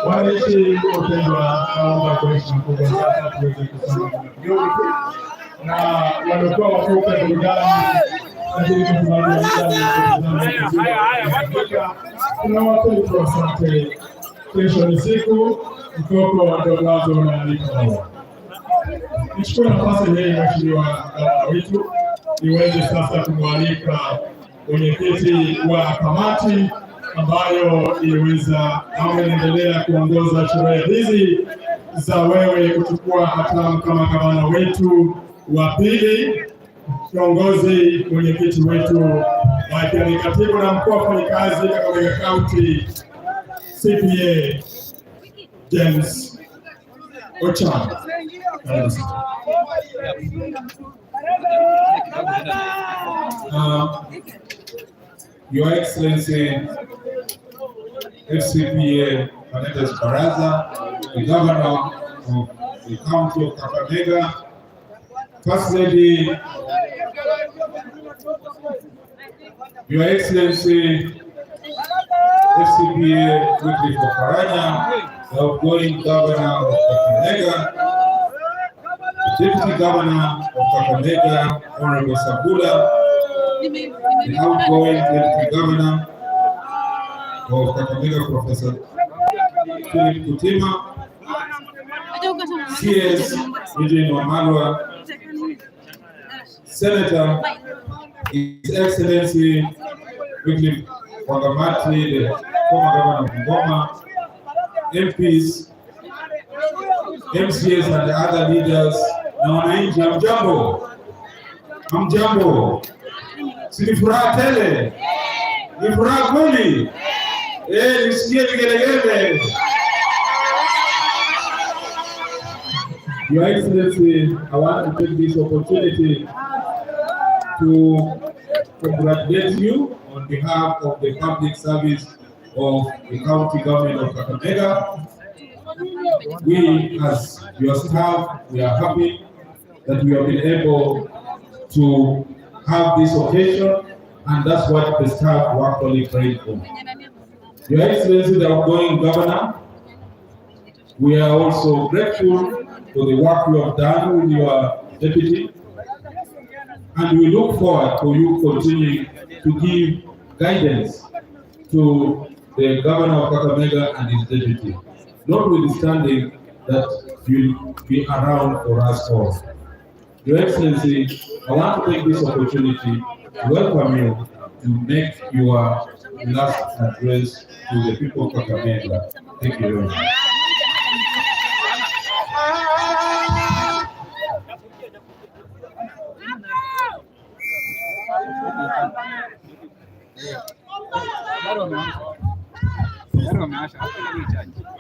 Wananchi wapendwa, naomba kwa heshima kubwa sana tuweze kusonga kidogo tu, na waliokuwa wakiuka burudani lakini kwa sababu ya kuna watoto wasante. Kesho ni siku mtoko wadogo wanaalika. Nichukue nafasi hii mheshimiwa wetu niweze sasa kumwalika mwenyekiti wa kamati ambayo iliweza au inaendelea kuongoza sherehe hizi za wewe kuchukua hatamu kama gavana wetu wa pili, kiongozi mwenyekiti wetu ni katibu na mkuu wa wafanyakazi Kakamega County CPA James Ochan. Your Excellency FCPA Manetes Baraza, the Governor of the County of Kakamega, First Lady, Your Excellency FCPA Wycliffe Oparanya, the outgoing Governor of Kakamega, the Deputy Governor of Kakamega, Honorable Sabula, the outgoing Deputy Governor of Kakamega, Professor Philip Kutima, CS Eugene Wamalwa, Senator, His Excellency Wycliffe Wangamati, the former Governor of Ngoma, MPs, MCAs and the other leaders, na wananchi, hamjambo, si ni furaha tele, ni furaha kweli, nisikie vigelegele. Your Excellency, I want to take this opportunity to congratulate you on behalf of the public service of the county government of Kakamega. We, as your staff, we are happy that we have been able to have this occasion, and that's what the staff were actually praying for. Your Excellency, the outgoing governor, we are also grateful for the work you have done with your deputy, and we look forward to you continuing to give guidance to the governor of Kakamega and his deputy, notwithstanding that you'll be around for us all. Your Excellency, I want to take this opportunity to welcome you to make your last address to the people of Kakamega. Thank you very much.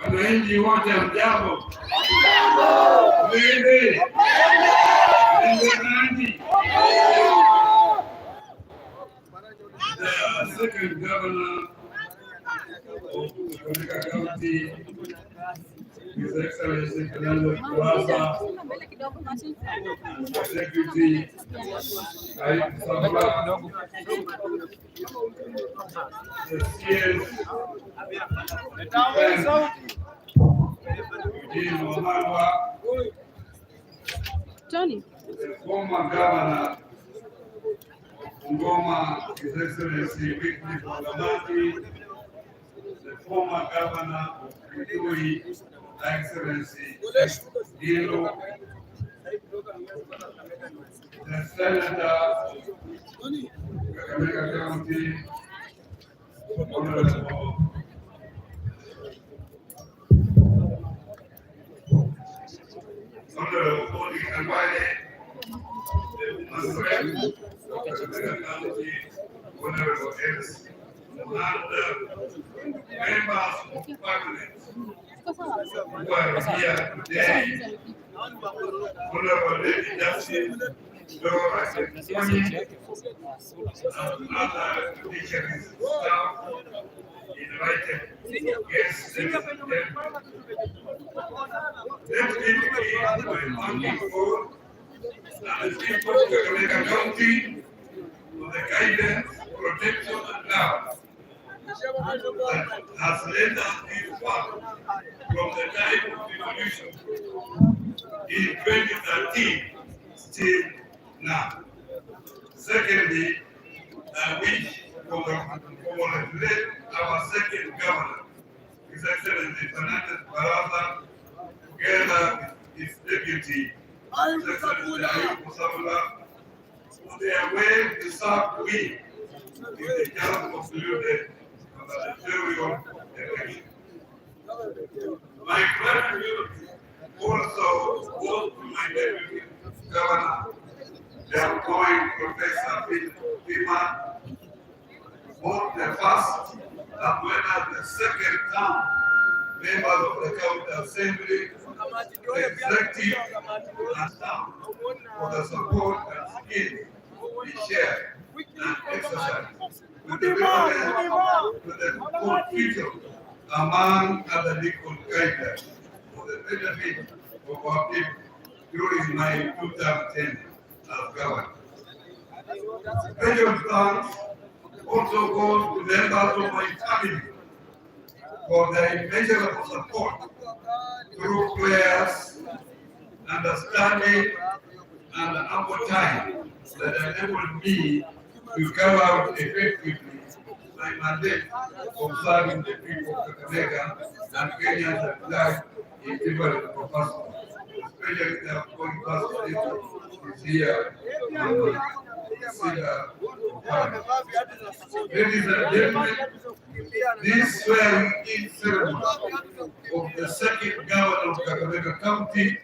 Wananchi wote hamjambo? The second governor of Kakamega County, His Excellency Fernando Plaza, Deputy Sabula, the CS Eugene Wamalwa, Tony, the former governor of Ngoma, His Excellency Wycliffe Wangamati, the former governor of Kitui, Excellency Gilo, the senator of Kakamega County, Honorable Bodi Kangwale, the woman rep of Kakamega County, Honorable S. And members of parliament who are here today, Honorable Lady Justice Dora Kekoni, and other judiciary staff, invited guests, and my thanking for and the people of Kakamega County for the guidance, protection, and love. that has led us this far from the time of revolution in 2013 still now. Secondly, I wish to congratulate our second governor, His Excellency Fernandez Barasa, together with his deputy, His Excellency Ayubu Sabula, for their well-deserved win in the just concluded gubernatorial election. My gratitude also goes to my deputy governor, the outgoing Professor Pima, both the first as well as the second term members of the county assembly, the executive and staff for the support and skills we share and exercise with the government with the full future among other legal guidelines for the benefit of our people during my 2010 as governor. Special thanks also goes to members of my family for their immeasurable support through prayers, understanding, and ample time that enabled me to carry out effectively my mandate of serving the people of Kakamega and Kenyans at large in different capacities, especially the outgoing pastor is here. Ladies and gentlemen, this swearing-in ceremony of the second governor of Kakamega County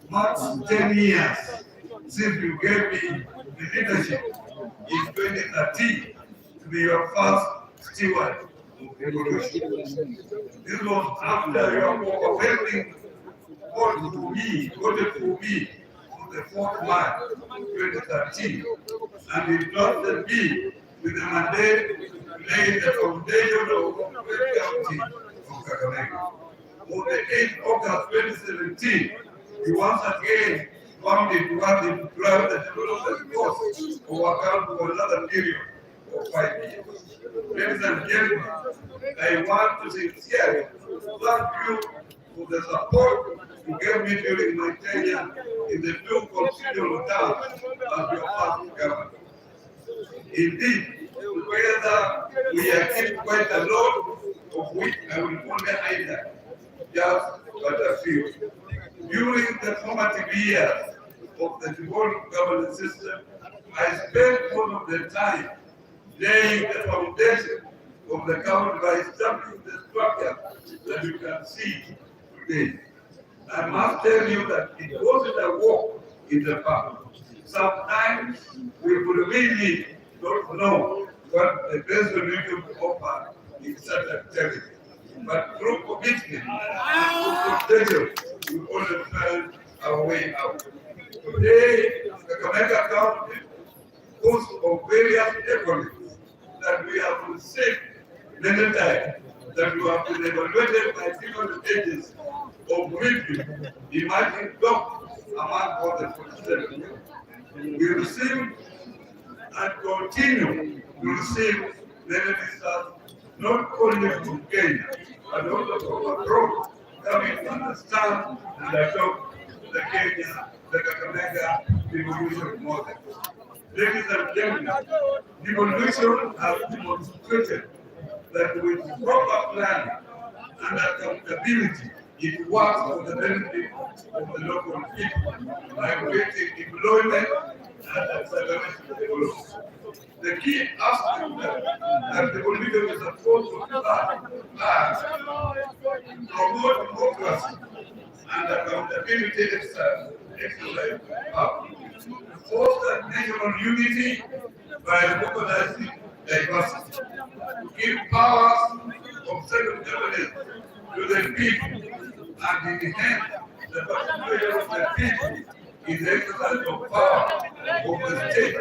marks 10 years since you gave me the leadership in 2013 to be your first steward of the revolution. This was after your overwhelming voted for me on the 4th March 2013, and it trusted me with the mandate to lay the foundation of the county of Kakamega. On the 8th August 2017, you once again found it worthy to drive the development course of our country for another period of 5 years. Ladies and gentlemen, I want to sincerely thank you for the support you gave me during my tenure in the 2 considerable terms as your first governor. Indeed, together we achieved quite a lot, of which I will only highlight just but a few. During the formative years of the devolved governance system, I spent most of the time laying the foundation of the county by establishing the structure that you can see today. I must tell you that it wasn't a walk in the park. Sometimes we would really don't know what the best solution to offer in such a territory. But through commitment and potential, we always found our way out. Today, the Kakamega County boasts of various economies that we have received many times, that we have been evaluated by different agencies of review, emerging top among all the 47. We receive and continue to receive many visitors, not only from Kenya, but also from abroad, coming to understand and adopt the Kenya, the Kakamega devolution model. Ladies and gentlemen, devolution has demonstrated that with proper planning and accountability, it works for the benefit of the local people by creating employment and accelerating development. The key aspect that the devolution is supposed to promote democracy and accountability exercise foster national unity by recognizing diversity, give powers of self-governance to the people, and enhance the participation of the people in the exercise of power of the state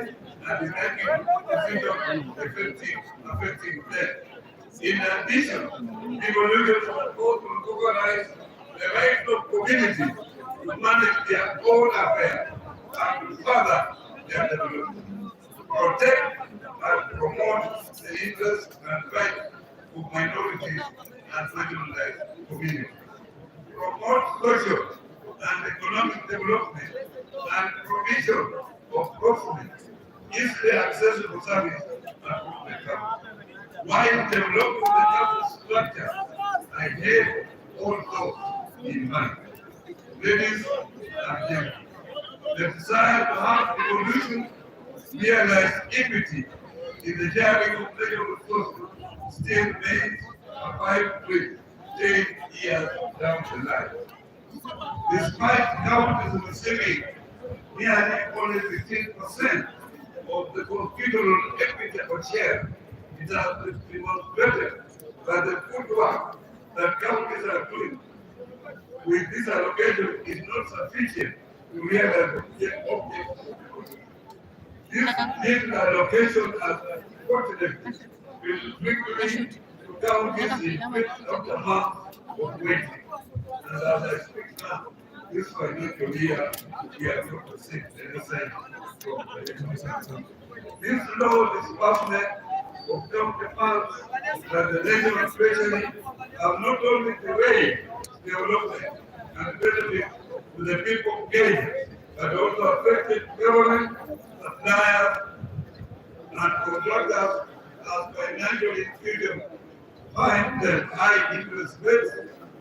and in making decisions affecting them. In addition, devolution is supposed to recognize the right of communities to manage their own affairs and to further their development, protect and promote the interests and rights of minorities and marginalized communities. Promote social and economic development and provision of proximate, easily accessible service across the country. While developing the campus structure, I have all those in mind. Ladies and gentlemen, the desire to have evolution realize equity in the sharing of natural resources still remains a pipe dream 10 years down the line. Despite governments receiving nearly only 15% of the constitutional equity or share, it has been demonstrated by the good work that counties are doing with this allocation is not sufficient to realize the objectives. This little allocation has unfortunately been frequently to counties in which after months of waiting. And as I speak now, this financial year, we are not to see any sign from the economy. This low disbursement of county funds that the national treasury have not only delayed development and benefit to the people of Kenya, but also affected government, suppliers, and contractors as financial institutions find that high interest rates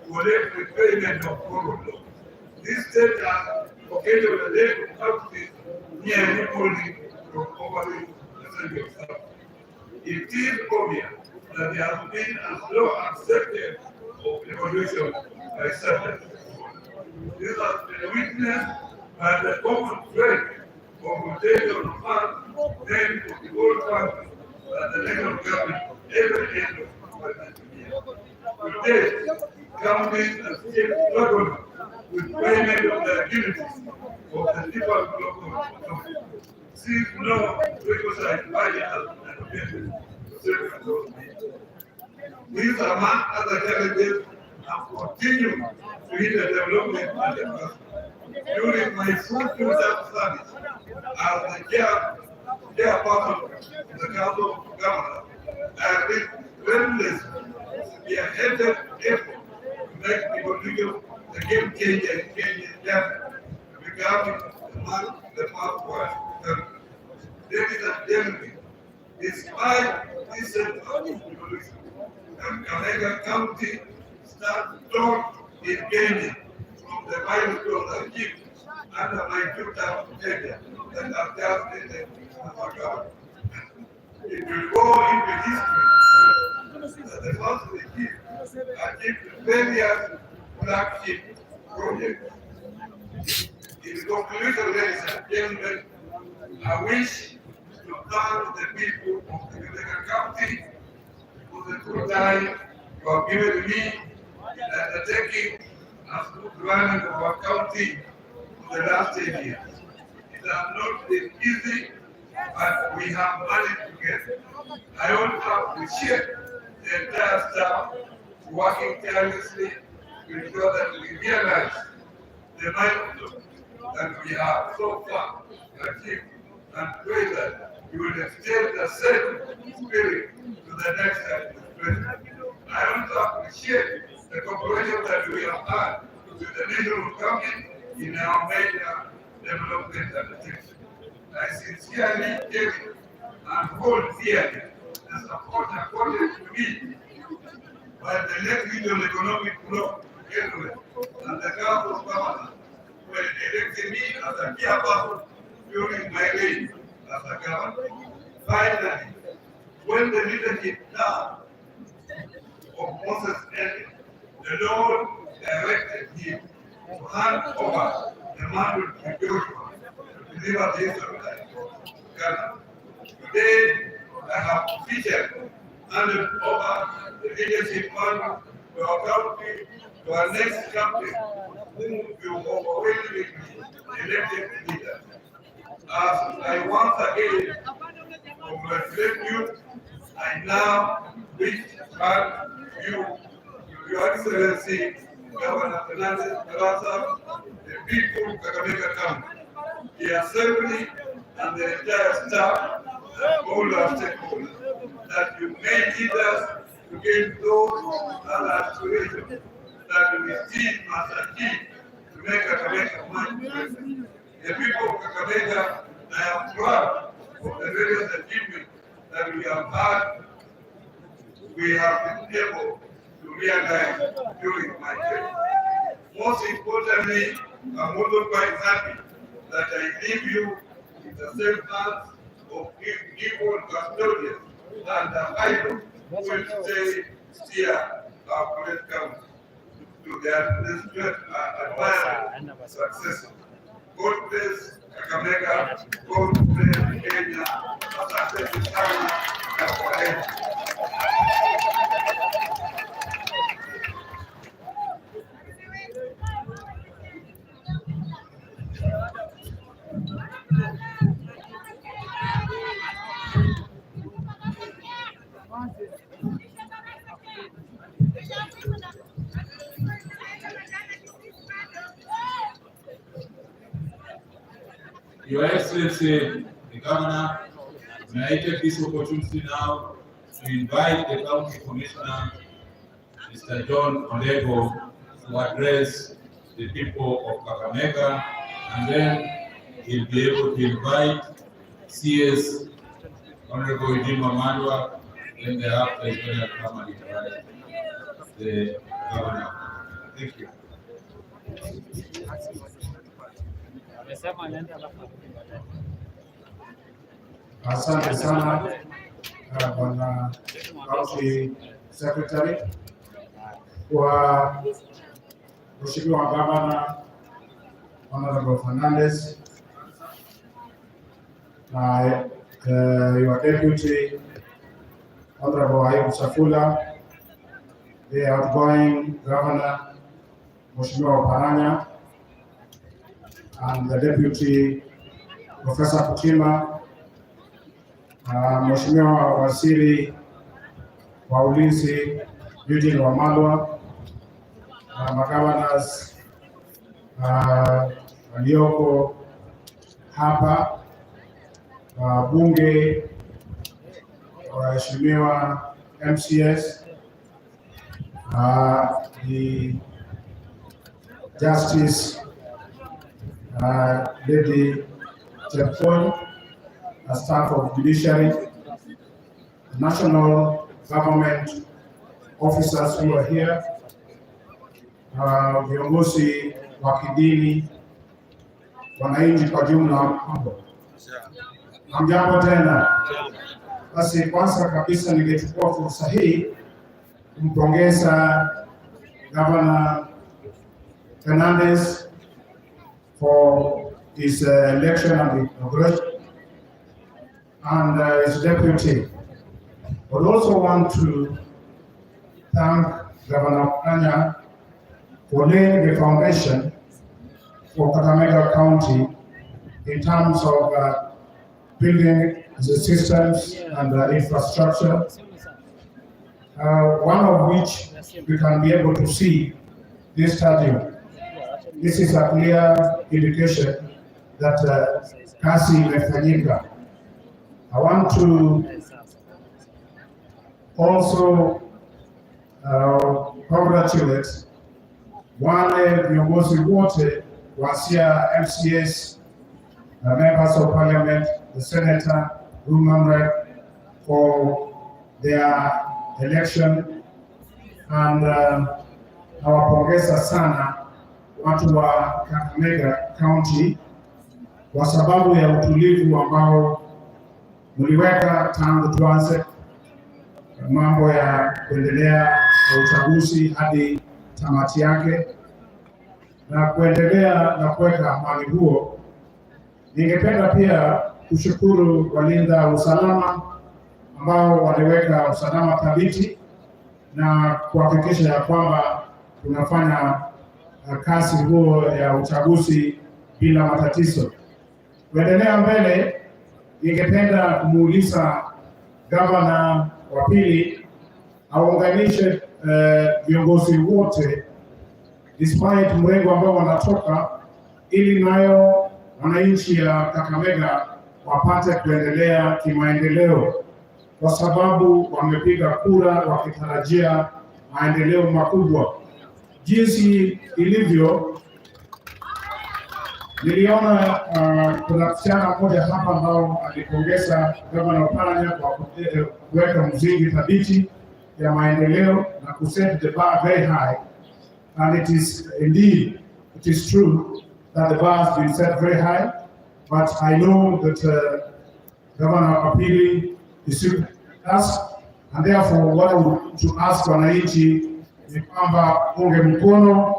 for late repayment of borrowed loans. This state has occasionally led to countries nearly only from over the central south. It is obvious that there has been a slow acceptance of evolution by certain people. This has been witnessed by the common thread of rotation of funds then to the whole country that the national government every end of financial year. Today, counties are still struggling with payment of the activities of the different local authorities. Since no requisite budget has been allocated to serve those needs. These, among other challenges, have continued to hinder development and development. During my full service as the chairperson of the Council of Governors, I have been relentless spearheaded effort to make evolution the game changer in Kenyan journey regarding the pathway. Ladies and gentlemen, despite this evolution, Kakamega County stands tall in Kenya from the milestones achieved under my tutor Kenya that have just ended as a government. It will go into history that the first regime achieved various flagship projects. In conclusion, ladies and gentlemen, I wish to thank the people of Kakamega County for the good time you have given me in undertaking as good running of our county for the last 10 years. It has not been easy, but we have managed to get it. I also appreciate the entire staff working tirelessly to ensure that we realize the milestone that we have so far achieved and pray that you will extend the same spirit to the next administration. I also appreciate the cooperation that we have had with the national government in our major development undertakings. I sincerely give and hold dearly the support accorded to me by the late regional economic bloc and the Council of Governors who elected me as a chairperson during my reign as a governor. Finally, when the leadership now of Moses ended, the Lord directed him to hand over the mantle to Joshua to deliver the Israelites to Ghana. Today, I have officially handed over the leadership mantle to our country, to our next captain, whom we overwhelmingly elected leader. As I once again congratulate you, I now wish to hand you to Your Excellency Governor Fernandez Barasa, the people of Kakamega County, the Assembly, and the entire staff, and all our stakeholders, that you may lead us to get those other aspirations that we still must achieve to make Kakamega much better. The people of Kakamega, I am proud of the various achievements that we have had, we have been able to realize during my term. Most importantly, I'm also quite happy that I leave you in the same hands of equal custodians and the idol who will steer our great country to their admired success. God bless Kakamega, God bless Kenya, asante sana na kwaheri. Your Excellency, the Governor, may I take this opportunity now to invite the County Commissioner, Mr. John Olego, to address the people of Kakamega, and then he'll be able to invite CS Honorable Eugene Mamadwa, then thereafter is going to come and invite the Governor. Thank you. Asante sana Bwana County Secretary, kwa Mheshimiwa Gavana Honorable Fernandez na your Deputy Honorable Ayubu Safula, the outgoing Governor Mheshimiwa Paranya, and the Deputy Professor Kutima, Mheshimiwa Waziri wa Ulinzi Eugene Wamalwa, magawanas walioko hapa, bunge, waheshimiwa MCS, the Justice Lady Chepkon, a staff of judiciary, national government officers who are here, viongozi wa kidini, wananchi kwa jumla. Hamjambo tena. Basi kwanza kabisa ningechukua fursa hii kumpongeza Governor Fernandez for his election and inauguration, and his deputy. But also want to thank Governor Paranya for laying the foundation for Kakamega County in terms of building the systems and infrastructure, one of which we can be able to see this stadium. This is a clear indication that kazi imefanyika. I want to also congratulate wale viongozi wote kuanzia MCS, members of parliament, the senator, women rep, for their election, and nawapongeza sana watu wa Kakamega County kwa sababu ya utulivu ambao mliweka tangu tuanze mambo ya kuendelea na uchaguzi hadi tamati yake, na kuendelea na kuweka amani huo. Ningependa pia kushukuru walinda usalama ambao waliweka usalama thabiti na kuhakikisha ya kwamba tunafanya kazi huo ya uchaguzi bila matatizo. Kuendelea mbele, ningependa kumuuliza gavana wa pili aunganishe viongozi wote despite mrengo ambao wanatoka, ili nayo wananchi ya Kakamega wapate kuendelea kimaendeleo. kwa sababu wamepiga kura wakitarajia maendeleo makubwa. Jinsi ilivyo, niliona kuna msichana mmoja hapa ambao alipongeza Gavana Oparanya kwa kuweka msingi thabiti ya maendeleo na kuset the bar very high, and it is true that the bar has been set very high, but I know that Governor Apili is with us, and therefore what I want to ask wananchi ni kwamba muunge mkono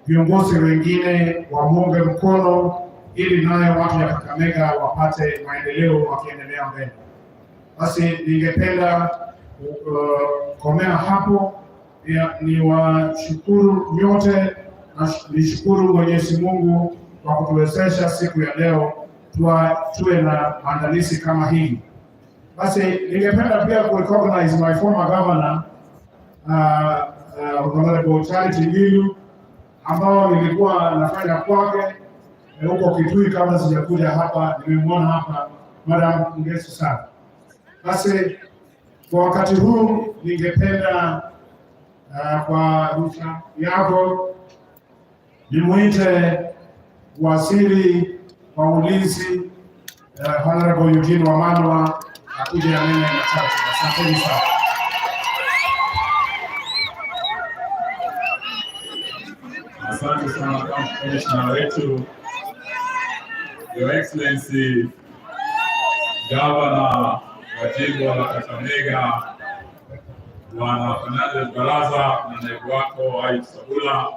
viongozi wengine, wamuunge mkono ili nayo watu ya Kakamega wapate maendeleo wakiendelea mbele. Basi ningependa komea hapo, ni washukuru nyote na nishukuru Mwenyezi Mungu kwa kutuwezesha siku ya leo tuwe na maandalizi kama hii. Basi ningependa pia ku-recognize my former governor Honorable Charity Ngilu, ambao nilikuwa nafanya kwake huko Kitui kabla sijakuja hapa. Nimemwona hapa, madam, mngesi sana. Basi kwa wakati huu ningependa kwa ruhusa yako nimuite waziri wa ulinzi Honorable Eugene Wamalwa akuja anene machache. Asanteni sana. Asante sana Commissioner wetu, Your Excellency Governor wa jimbo la Kakamega Bwana Fernandez Baraza na naibu wako Aid Sabula,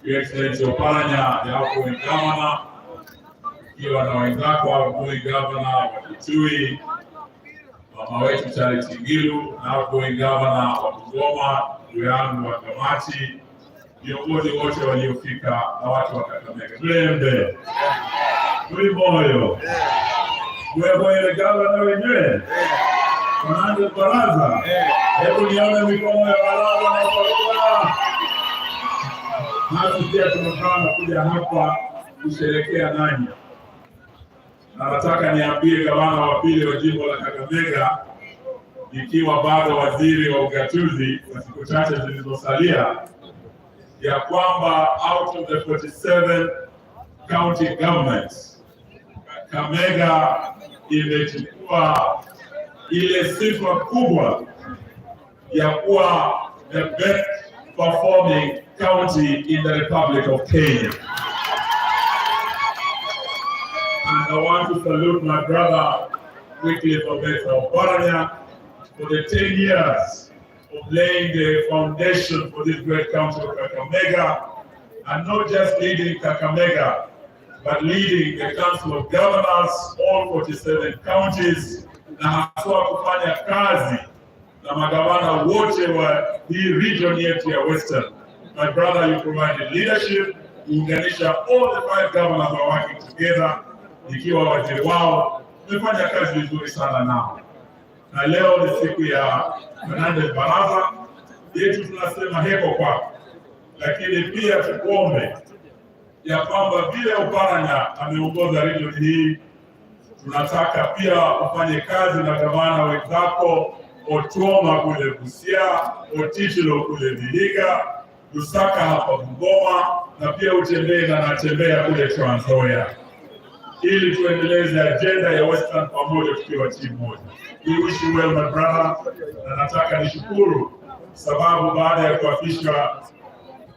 Your Excellency Oparanya yako ni Governor, ikiwa na wenzako outgoing Governor wa Kitui, mama wetu Charity Ngilu, na outgoing Governor wa Bungoma, ndugu yangu wa Kamati, viongozi wote waliofika na watu wa Kakamega. Tulembe. Tuli moyo. Wewe Gavana wenyewe. Fernandez Baraza. Hebu nione mikono ya Baraza na Sabula. Nasi pia tunataka kuja hapa kusherehekea nanyi. Na nataka niambie gavana wa pili wa jimbo la Kakamega, ikiwa bado waziri wa ugatuzi kwa siku chache zilizosalia, ya kwamba out of the 47 county governments, Kakamega imechukua ile sifa kubwa ya kuwa the best performing county in the Republic of Kenya. And I want to salute my brother quickly from Oparanya for the 10 years of laying the foundation for this great county of Kakamega, and not just leading Kakamega, but leading the Council of Governors, all 47 counties, na haswa kufanya kazi na magavana wote wa hii region yetu ya Western. My brother, you provided leadership, kuunganisha all the 5 governors are working together, ikiwa waziri wao, umefanya kazi vizuri sana nao. Na leo ni siku ya Fernandez Baraza yetu, tunasema heko kwako, lakini pia tukuombe ya kwamba vile Oparanya ameongoza region hii, tunataka pia ufanye kazi na gavana wenzako Otuoma kule Busia, Otichilo kule Vihiga, Lusaka hapa Bungoma, na pia utembee na natembea kule Trans Nzoia, ili tuendeleze agenda ya Western pamoja tukiwa timu moja. We wish you well, my brother, na nataka nishukuru sababu baada ya kuapishwa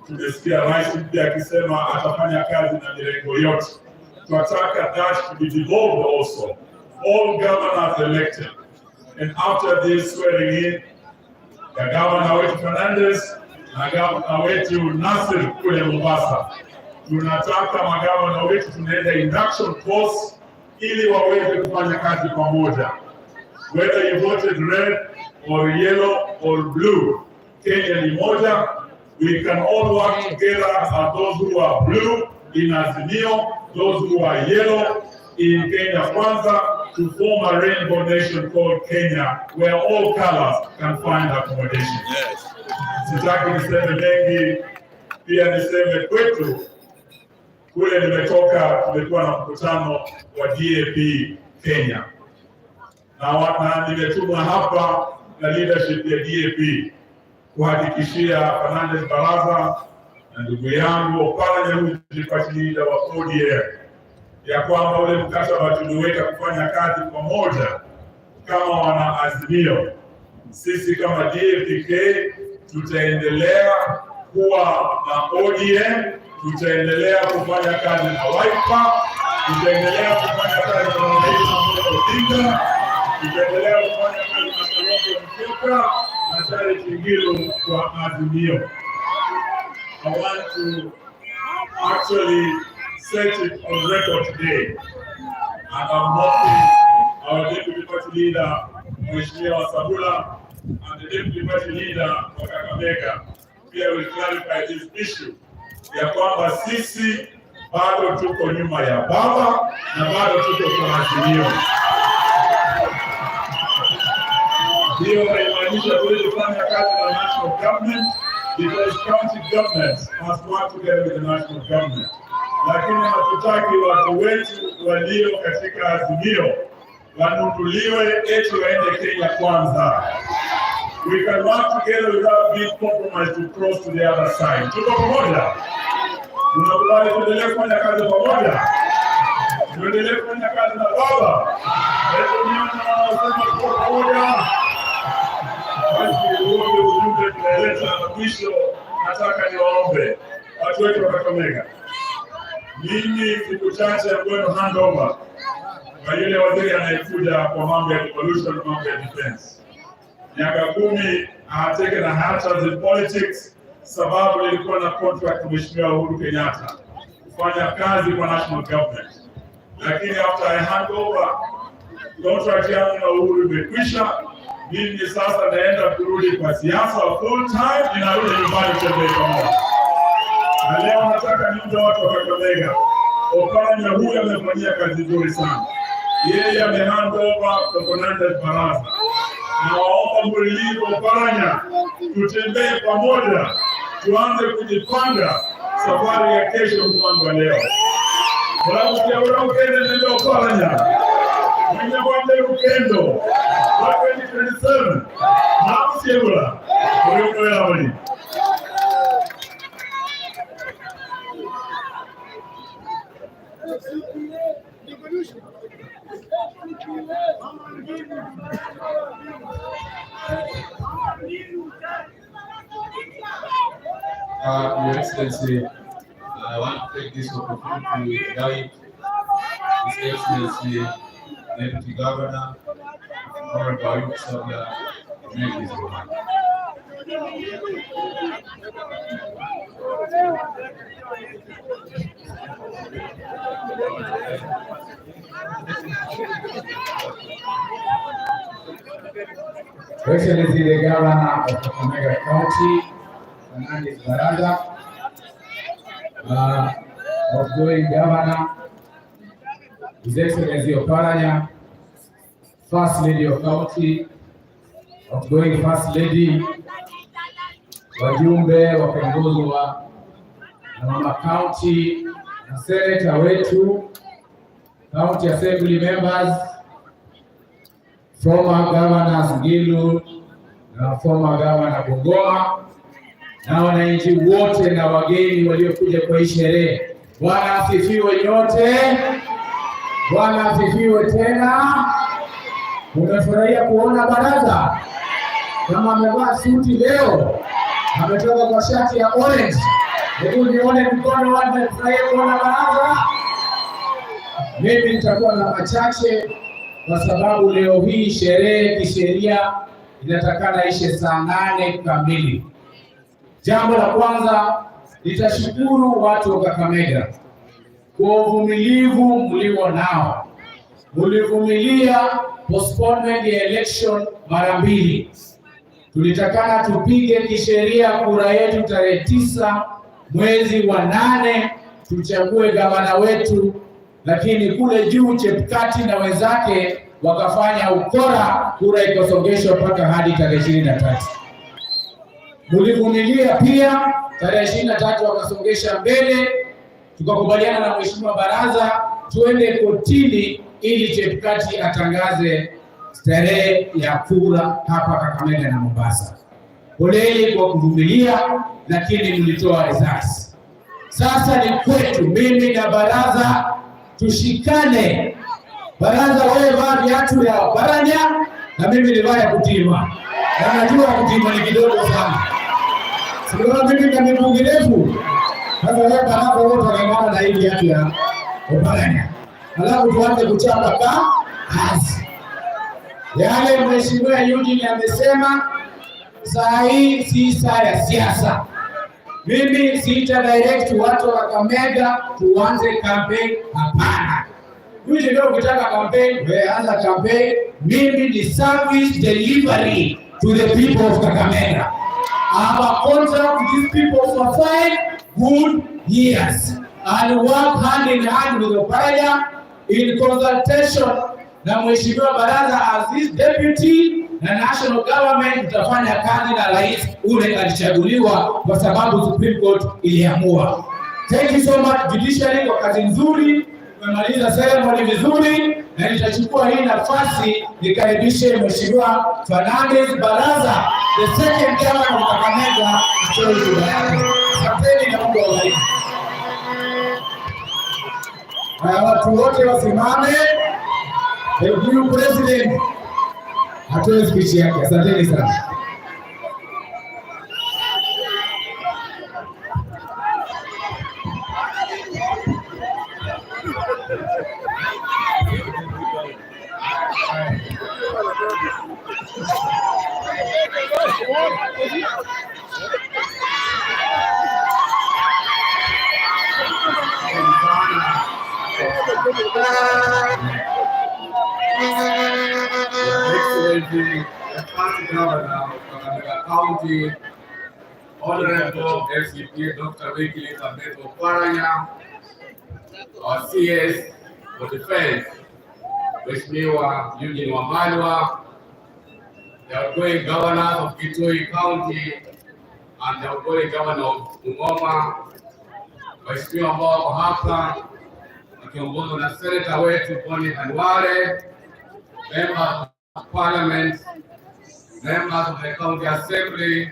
tumesikia rais mpya akisema atafanya kazi na mirengo yote. Tunataka that to be devolved also, all governors elected, and after this swearing in, ya gavana wetu Fernandez na gavana wetu Nasir kule Mombasa, tunataka magavana wetu tunaenda induction course ili waweze kufanya kazi pamoja. Whether you voted red or yellow or blue, Kenya ni moja. We can all work together as those who are blue in Azimio, those who are yellow in Kenya Kwanza, to form a rainbow nation called Kenya, where all colors can find accommodation. Yes. Sitaki niseme mengi, pia niseme kwetu kule nimetoka, tumekuwa na mkutano wa DAP Kenya. na nimetumwa hapa na leadership ya DAP kuhakikishia Fernandez Baraza na ndugu yangu Oparanya, huyu party leader wa ODM, ya kwamba ule mkataba tuliweka kufanya kazi pamoja kama wana Azimio, sisi kama DAP tutaendelea kuwa na ODM, tutaendelea kufanya kazi na Wiper, tutaendelea kufanya kazi na Odinga, tutaendelea kufanya kazi na Kalonzo Musyoka na Charity Ngilu kwa Azimio. I want to actually set it on record today, and I'm hoping our Deputy Party Leader, Mheshimiwa Sabula, and the Deputy Party Leader wa Kakamega pia will clarify this issue, ya kwamba sisi bado tuko nyuma ya baba na bado tuko kwa Azimio. Hiyo inamaanisha tulifanya kazi na national government, because county governments must work together with the national government. Lakini hatutaki watu wetu walio katika Azimio wanunuliwe eti waende Kenya kwanza. We can work together without being compromised to cross to the other side. Tuko pamoja? Tunakubali tuendelee kufanya kazi pamoja? Tuendelee kufanya kazi na baba? Hebu niona wanaosema tuko pamoja. Basi uombe ujumbe tunaeleza na mwisho nataka niwaombe watu wetu wa Kakamega. Mimi siku chache I'm going to hand over kwa yule waziri anayekuja kwa mambo ya devolution, mambo ya defense. Miaka 10 taken a hatches in politics, sababu nilikuwa na contract Mheshimiwa Uhuru Kenyatta kufanya kazi kwa national government. Lakini after I hand over contract yangu na Uhuru imekwisha, mimi sasa naenda kurudi kwa siasa full time, ninarudi nyumbani kutembea pamoja. Na leo nataka niombe watu wa Kakamega, Oparanya huyu amefanyia kazi nzuri sana. Yeye amehand over kwa Fernandez Baraza. Na waomba mlilivu Oparanya, tutembee pamoja, tuanze kujipanga safari ya kesho mpango leo. Wala ya ukende ndio Oparanya. Mwenye wande ukendo. Wako ni 27. Na msiebula. Kwa hiyo wali. Your Excellency, I want to take this opportunity to guide His Excellency, Deputy Governor, Honorable Ayub Sabla, to make his remarks. Excellency, the Governor of Kakamega County, Fernandez Baraza, outgoing Governor, His Excellency Oparanya, First Lady of County, outgoing First Lady, wajumbe wakiongozwa na Mama County na Senator wetu, County Assembly members, former Governors Ngilu na former Governor Bungoma, na wananchi wote na wageni waliokuja kwa hii sherehe. Bwana asifiwe nyote. Bwana asifiwe tena. Umefurahia kuona baraza? Kama amevaa suti leo, ametoka kwa shati ya orange. Hebu nione mkono wake umefurahia kuona baraza. Mimi nitakuwa na machache kwa sababu leo hii sherehe kisheria inatakana ishe saa 8 kamili. Jambo la kwanza, nitashukuru watu wa Kakamega kwa uvumilivu mlio nao. Mlivumilia postponement ya election mara 2. Tulitakana tupige kisheria kura yetu tarehe 9 mwezi wa 8 tuchague gavana wetu, lakini kule juu Chepkati na wenzake wakafanya ukora, kura ikasongeshwa mpaka hadi tarehe 23. Mlivumilia pia tarehe 23 wakasongesha mbele, tukakubaliana na Mheshimiwa Baraza tuende kotini ili Chepkati atangaze tarehe ya kura hapa Kakamega na Mombasa. Poleni kwa kuvumilia, lakini mlitoa risasi. Sasa ni kwetu, mimi na baraza tushikane. Baraza wewe vaa viatu ya Baranya na mimi nivaa ya Kutima. Na najua Kutima ni kidogo sana. Sio mimi na miguu mirefu. Sasa wewe baraza wote wanaungana na hii viatu ya Baranya. Alafu tuanze kuchapa kazi. Yale Mheshimiwa Eugene amesema, saa hii si saa ya siasa. Mimi sita direct watu wa Kakamega tuanze campaign, hapana. Yule ndio ukitaka campaign, wewe anza campaign. Mimi ni service delivery to the people of Kakamega. I have a contract with these people for 5 good years and work hand in hand with the Oparanya in consultation na Mheshimiwa Baraza as his deputy na national government. Tutafanya kazi na rais ule alichaguliwa kwa sababu Supreme Court iliamua. Thank you so much judiciary kwa kazi nzuri. Tumemaliza ceremony vizuri na nitachukua hii nafasi nikaribishe Mheshimiwa Fernandez Baraza, the second governor of Kakamega, atoe hotuba yake. Asanteni na Mungu awabariki. Watu wote wasimame. Huyu president atoe speech yake. Asanteni sana. Excellency, the first governor of Kakamega County, Honorable FCP Dr. Elizabeth Oparanya, our CS for Defense, Mheshimiwa Eugene Wamalwa, the outgoing governor of Kitui County and the outgoing governor of Bungoma, Mheshimiwa ambao wako hapa wakiongozwa na senator wetu Boni Khalwale, members of parliament, members of the county assembly,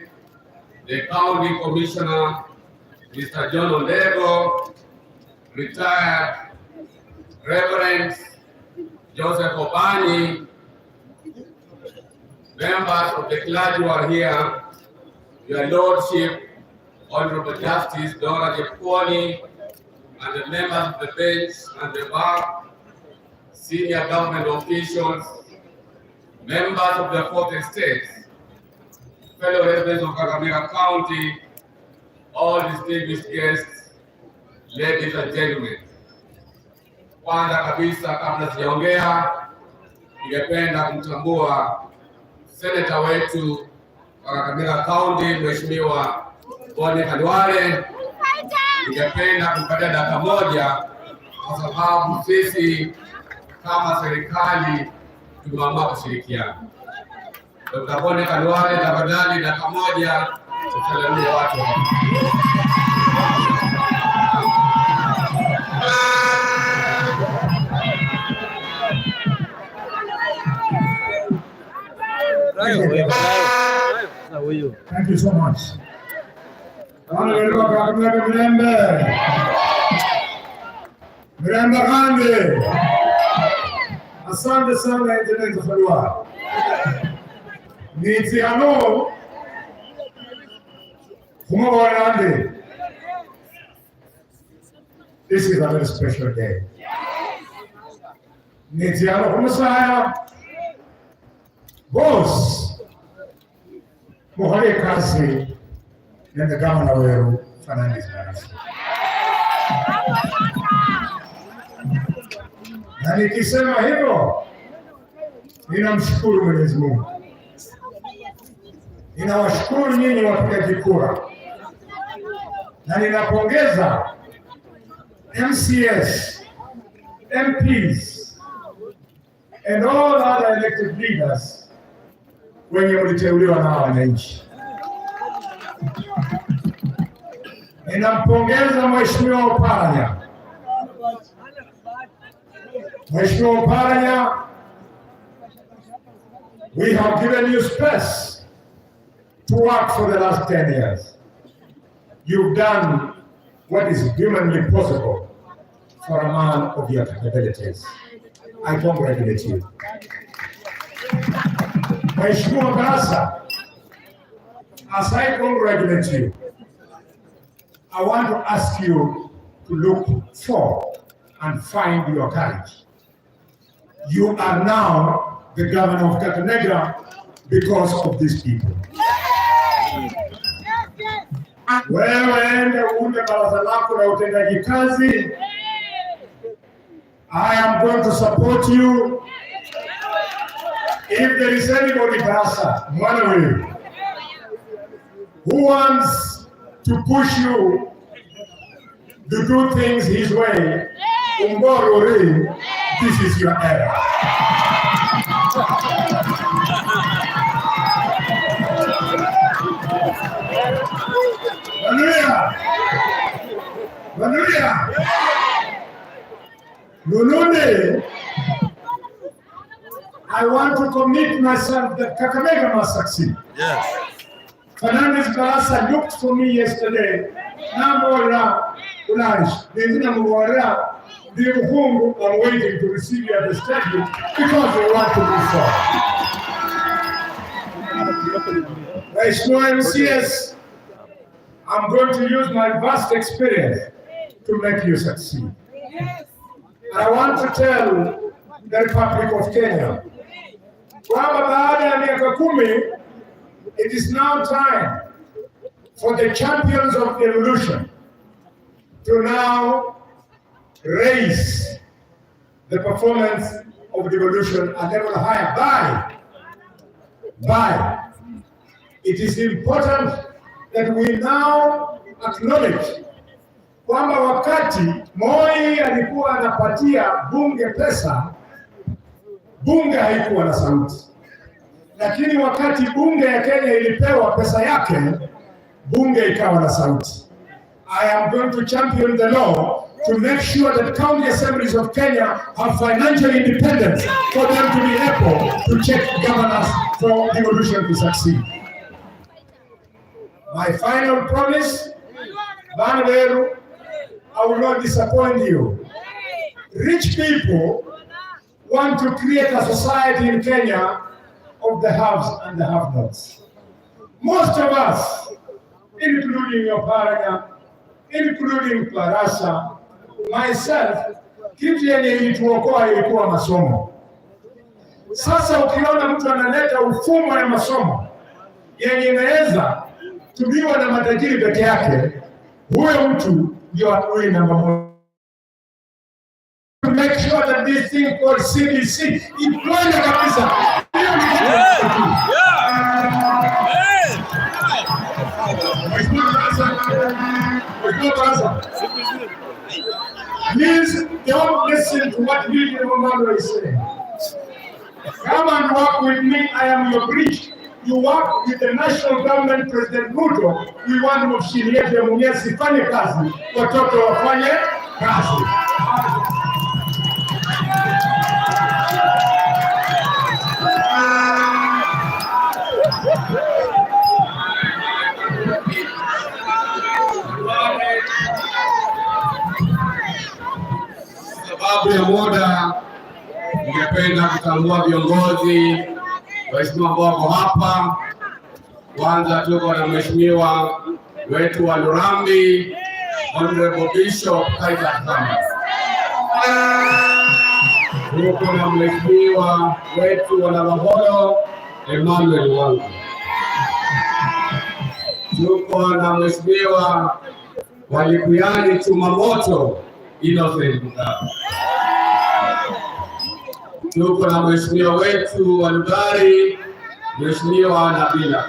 the county commissioner, Mr. John Ondego, retired Reverend Joseph Obani, members of the clergy who are here, your lordship, Honorable Justice Dora Jeponi, and the members of the bench and the bar, senior government officials, members of the fourth estate, fellow residents of Kakamega County, all distinguished guests, ladies and gentlemen. Kwanza kabisa, kabla sijaongea, ningependa kumtambua senator wetu wa Kakamega County, Mheshimiwa Boni Khalwale. Ningependa kumpatia dakika moja kwa sababu sisi kama serikali tumeamua kushirikiana. Dr. Boni Khalwale, tafadhali dakika moja tusalimie watu. Thank you so much. Mirembe Gandhi. Asante sana Internet Falwa. Niti ano Kumawandi. This is a very special day. Niti ano Kumasaya. Boss. Muhale kasi and the governor weru Fernandez Baraza. Na nikisema hivyo ninamshukuru Mwenyezi Mungu. Ninawashukuru nyinyi wapigaji kura. Na ninapongeza MCS, MPs and all other elected leaders wenye mliteuliwa na wananchi. Ninampongeza Mheshimiwa Oparanya. Mheshimiwa Oparanya We have given you space to work for the last 10 years. You've done what is humanly possible for a man of your capabilities. I congratulate you. Mheshimiwa Barasa, as I congratulate you, I want to ask you to look for and find your courage. You are now the governor of Kakamega because of these people. Wewe ende uunde baraza lako la utendaji kazi. I am going to support you. If there is anybody, Barasa, who wants to push you to do things his way, this is your era. Lulunde, I want to commit myself that Kakamega must succeed. Yes. Fernandez Barasa looked for me yesterday. I'm waiting to receive you at the stadium because they want to move forward. MCS, I'm going to use my vast experience to make you succeed. I want to tell the Republic of Kenya, it is now time for the champions of the revolution to now raise the performance of the revolution a level higher. It is important that we now acknowledge kwamba wakati Moi alikuwa anapatia bunge pesa, bunge haikuwa na sauti. Lakini wakati bunge ya Kenya ilipewa pesa yake, bunge ikawa na sauti. I am going to champion the law to make sure that county assemblies of Kenya have financial independence for them to be able to check governance for devolution to succeed. My final promise, Banderu, I will not disappoint you. Rich people want to create a society in Kenya of the haves and the have-nots. Most of us, including your parent, including Barasa, myself, kitu yenye ilituokoa ilikuwa masomo. Sasa ukiona mtu analeta ufumo ya masomo yenye inaweza tumiwa na matajiri peke yake, huyo mtu ndio adui namba moja. Make sure that this thing called CBC iplane kabisa. Please don't listen to what William Romano is saying. Come and work with me. I am your bridge. You work with the national government, President Ruto. We want mshini yetu ya Mumias ifanye kazi, watoto wafanye kazi. Sababu ya muda, ningependa kutambua viongozi waheshimiwa ambao wako hapa. Kwanza tuko na mheshimiwa wetu wa Lurambi, Honorable Bishop Kakamega. Tuko na mheshimiwa wetu wa Navaholo, Emmanuel Wangu. Tuko na mheshimiwa wa Likuyani Chumamoto, Innocent Mugabe. Tuko na mheshimiwa wetu wa Lugari, Mheshimiwa Nabila.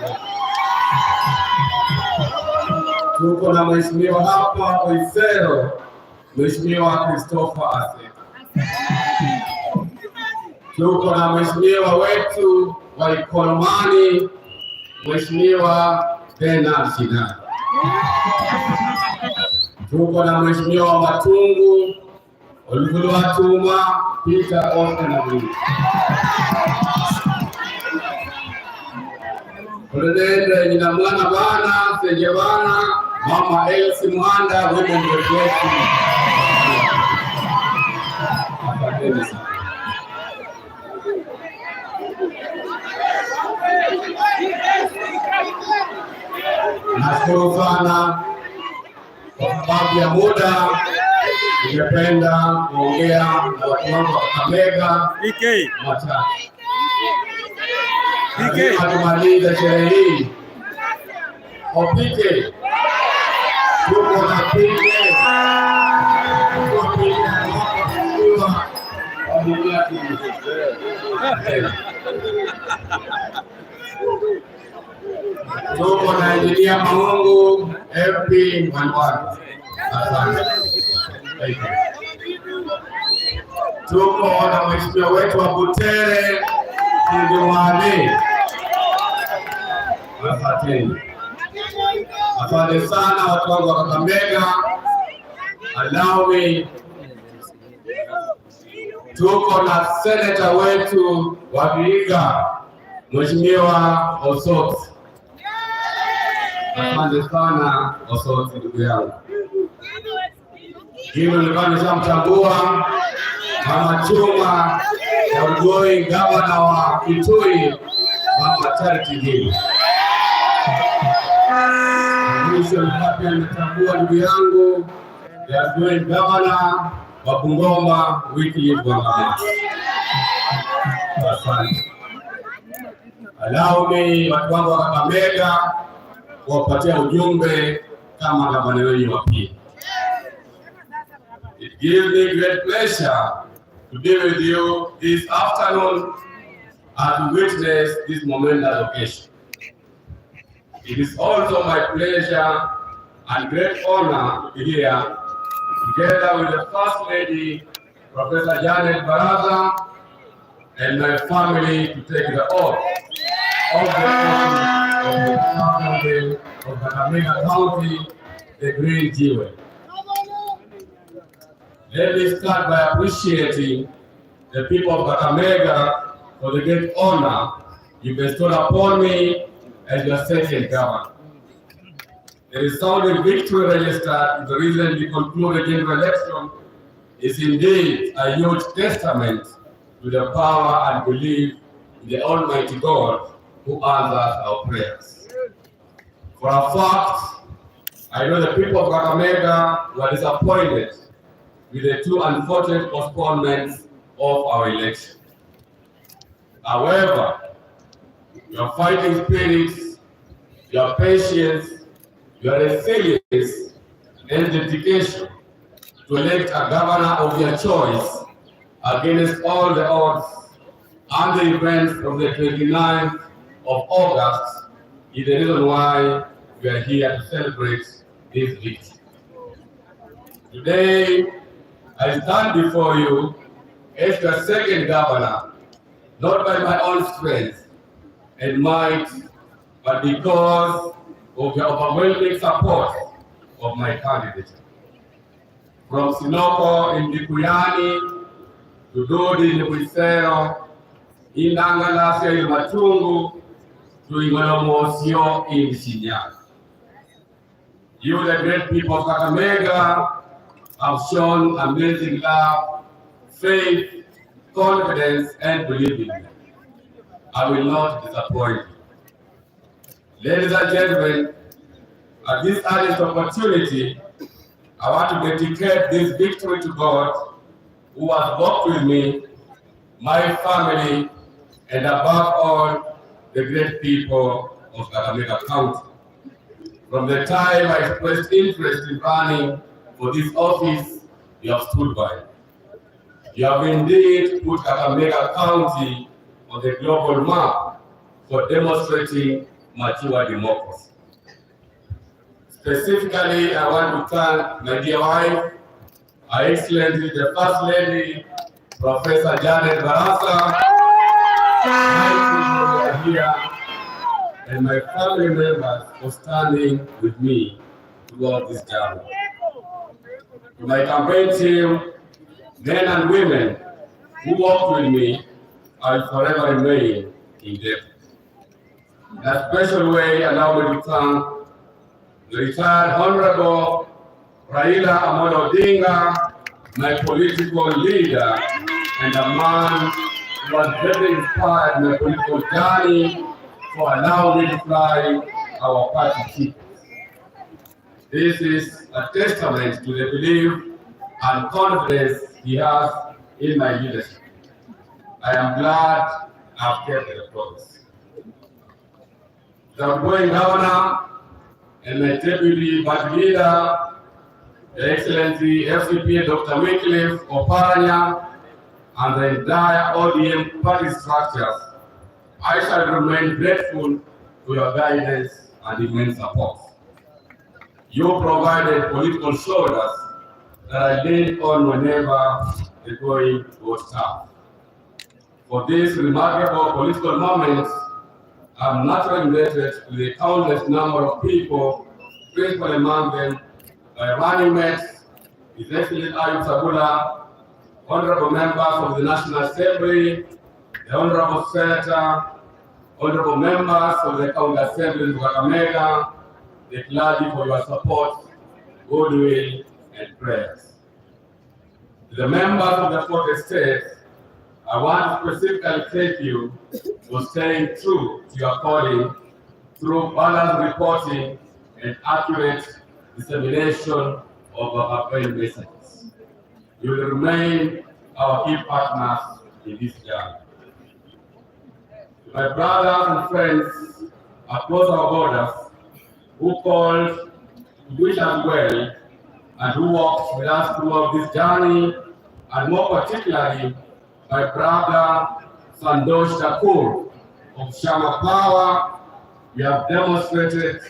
Tuko na mheshimiwa hapa Oisero, Mheshimiwa Christopher Ase. Tuko na mheshimiwa wetu wa Ikolomani, Mheshimiwa Bernard Shina. Tuko na mheshimiwa wa Matungu, Olugulu Atuma, Peter Oscar. Kulele nina mwana bana senje bana Mama Elsie Mwanda women reflection. Nashukuru sana kwa sababu ya muda, ningependa kuongea na watu wangu wa Kakamega machache. Tumalize sherehe hii. Opike. Tuko na pike. Tuko na Engineer Maungu MP Manwani. Asante. Tuko na mheshimiwa wetu wa Butere Kindiwani. Asante. Asante sana watu wangu wa Kakamega. Allow me. Tuko na senator wetu wa Vihiga Mheshimiwa Osot. Asante sana Osot ndugu yangu. Hilo nilikuwa nishamtambua Mama Chuma ya Ugoi, gavana wa Kitui, Mama Charity Gili. Mwisho pia nimetambua ndugu yangu ya Ugoi, gavana wa Bungoma Wycliffe Wangamati. Asante. Allow me watu wangu wa Kakamega kuwapatia ujumbe kama gavana wenu wa pili. It gives me great pleasure to be with you this afternoon and to witness this momentous occasion. It is also my pleasure and great honor to be here together with the First Lady, Professor Janet Baraza, and my family to take the oath of the family of Kakamega County, the Green Jewel. Let me start by appreciating the people of Kakamega for the great honor you bestowed upon me as your second governor. The resounding victory registered in the recently concluded general election is indeed a huge testament to the power and belief in the Almighty God who answers our prayers. For a fact, I know the people of Kakamega were disappointed with the two unfortunate postponements of our election. However, your fighting spirits, your patience, your resilience, and dedication to elect a governor of your choice against all the odds and the events of the 29th of August is the reason why we are here to celebrate this victory. Today, I stand before you as your second governor, not by my own strength and might, but because of the overwhelming support of my candidate. From Sinoko in Bikuyani to Dodi in Wisero, in Angalasya in Matungu, to Ingolomosio in Shinyanga. You, the great people of Kakamega, have shown amazing love, faith, confidence, and belief in me. I will not disappoint you. Ladies and gentlemen, at this earliest opportunity, I want to dedicate this victory to God, who has walked with me, my family, and above all, the great people of Kakamega County. From the time I expressed interest in running for this office, you have stood by. You have indeed put Kakamega County on the global map for demonstrating mature democracy. Specifically, I want to thank my dear wife, Her Excellency the First Lady, Professor Janet Baraza, here, and my family members for standing with me throughout this journey. To my campaign team, men and women who worked with me, I will forever remain indebted. In a special way, allow me to thank the retired Honorable Raila Amolo Odinga, my political leader, and a man who has very inspired my political journey for allowing me to fly our party tickets. This is a testament to the belief and confidence he has in my leadership. I am glad I've kept the promise. The outgoing governor and my deputy party leader, the Excellency FCP Dr. Wycliffe Oparanya, and the entire ODM party structures, I shall remain grateful for your guidance and immense support. You provided political shoulders that I leaned on whenever the going was tough. For this remarkable political moment, I'm naturally indebted to the countless number of people, principal among them my running mates, His Excellency Ayub Sabula, honorable members of the National Assembly, the honorable senator, honorable members of the County Assembly of Kakamega, the clergy for your support, goodwill, and prayers. To the members of the 4th Estate, I want to specifically thank you for staying true to your calling through balanced reporting and accurate dissemination of our campaign messages. You will remain our key partners in this journey. To my brothers and friends across our borders who called to wish us well and who walked with us throughout this journey, and more particularly, my brother Sandosh Thakur of Shama Power, we have demonstrated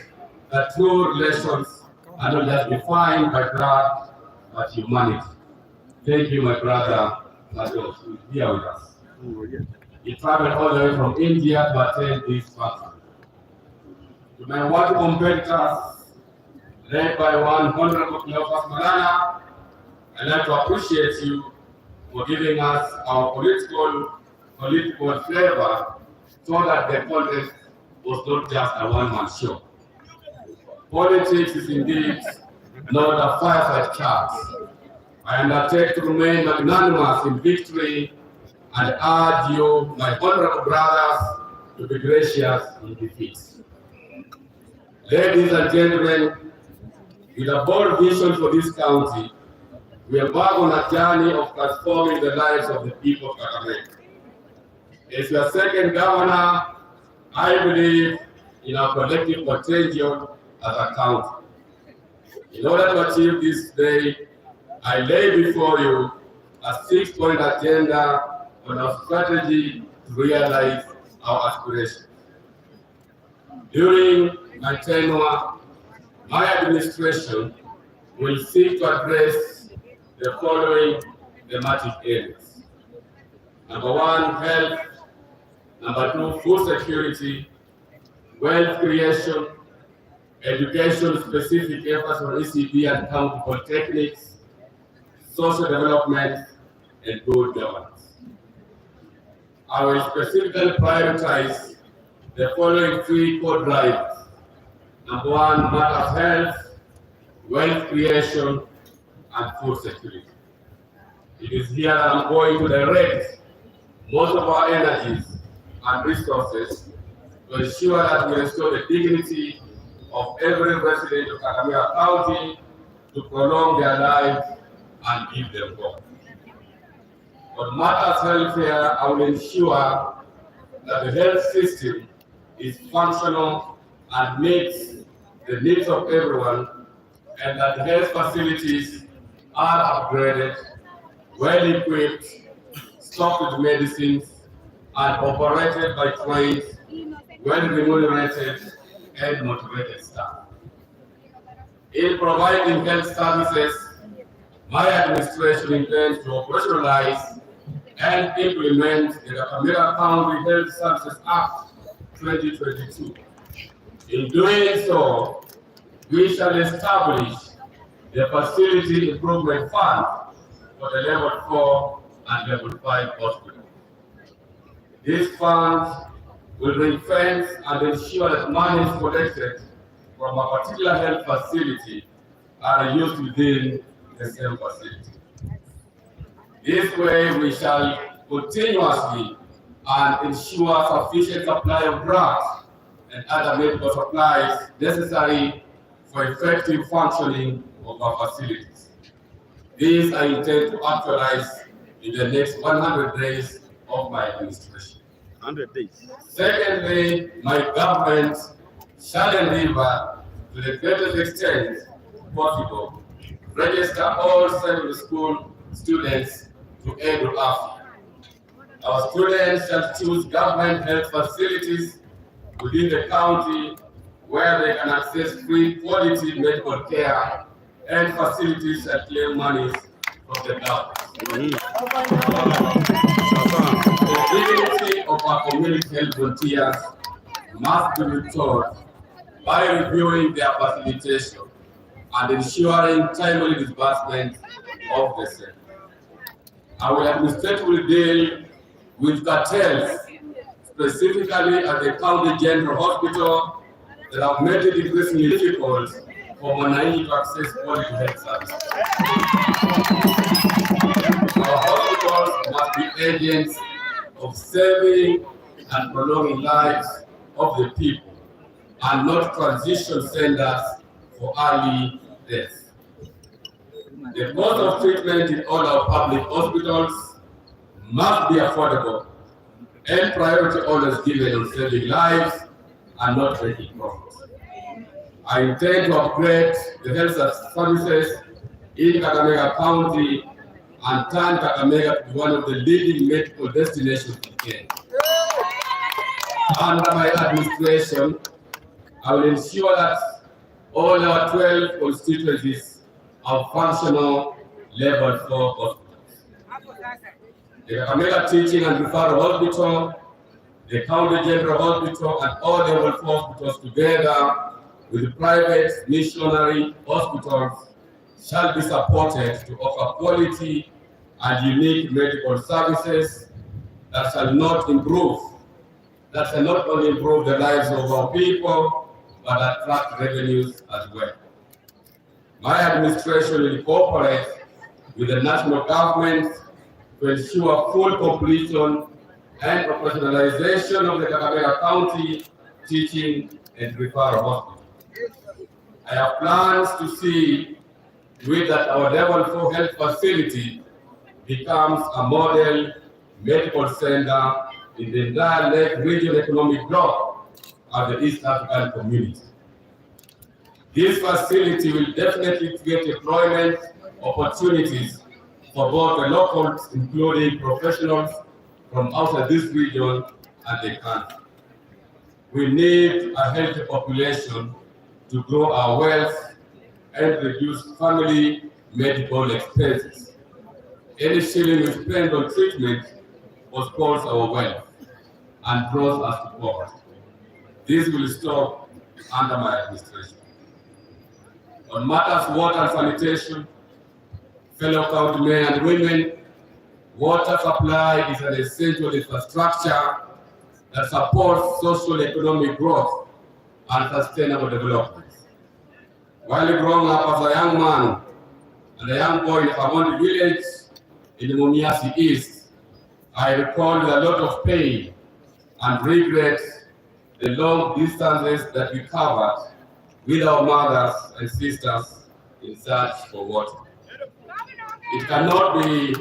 that true relations are not just defined by blood, but humanity. Thank you, my brother Sandosh, who is here with us. He traveled all the way from India to attend this function. To my worthy competitors, led by one Honorable Cleophas Malala, I'd like to appreciate you for giving us our political flavor so that the contest was not just a one-man show. Politics is indeed not a fireside chat. I undertake to remain magnanimous in victory and urge you, my honorable brothers, to be gracious in defeat. Ladies and gentlemen, with a bold vision for this county, we embark on a journey of transforming the lives of the people of Kakamega. As your second governor, I believe in our collective potential as a county. In order to achieve this day, I lay before you a 6-point agenda on our strategy to realize our aspirations. During my tenure, my administration will seek to address the following thematic areas. Number 1, health. Number 2, food security, wealth creation, education-specific efforts on ECD and county polytechnics, social development, and good governance. I will specifically prioritize the following 3 core drivers. Number 1, matters health, wealth creation, and food security. It is here that I'm going to direct most of our energies and resources to ensure that we restore the dignity of every resident of Kakamega County, to prolong their lives and give them hope. On matters healthcare, I will ensure that the health system is functional and meets the needs of everyone, and that the health facilities are upgraded, well equipped, stocked with medicines, and operated by trained, well remunerated, and motivated staff. In providing health services, my administration intends to operationalize and implement the Kakamega County Health Services Act 2022. In doing so, we shall establish the Facility Improvement Fund for the Level 4 and Level 5 hospitals. This fund will ring-fence and ensure that monies collected from a particular health facility are used within the same facility. This way, we shall continuously and ensure sufficient supply of drugs and other medical supplies necessary for effective functioning of our facilities. These I intend to actualize in the next 100 days of my administration. 100 days. Secondly, my government shall endeavor to the greatest extent possible register all secondary school students to Edu Afya. Our students shall choose government health facilities within the county where they can access free quality medical care and facilities that claim monies from the government. The dignity of our community health volunteers must be restored by reviewing their facilitation and ensuring timely disbursement of the same. I will administratively deal with cartels, specifically at the County General Hospital, that have made it increasingly difficult for Mwananchi to access quality health services. Our hospitals must be agents of saving and prolonging lives of the people, and not transition centers for early death. The cost of treatment in all our public hospitals must be affordable, and priority always given on saving lives and not making profits. I intend to upgrade the health services in Kakamega County and turn Kakamega to be one of the leading medical destinations in Kenya. Under my administration, I will ensure that all our 12 constituencies are functional level 4 hospitals. The Kakamega Teaching and Referral Hospital, the County General Hospital, and all level 4 hospitals together with private missionary hospitals shall be supported to offer quality and unique medical services that shall not only improve the lives of our people, but attract revenues as well. My administration will cooperate with the national government to ensure full completion and operationalization of the Kakamega County Teaching and Referral Hospital. I have plans to see to it that our level 4 health facility becomes a model medical center in the entire Lake Region Economic Bloc of the East African community. This facility will definitely create employment opportunities for both the locals, including professionals from outside this region and the country. We need a healthy population to grow our wealth and reduce family medical expenses. Any shilling we spend on treatment postpones our wealth and draws us to poverty. This will stop under my administration. On matters water and sanitation, fellow county men and women, water supply is an essential infrastructure that supports social economic growth and sustainable development. While growing up as a young man and a young boy in Kamondi village in the Mumias East, I recall with a lot of pain and regret the long distances that we covered with our mothers and sisters in search for water. It cannot be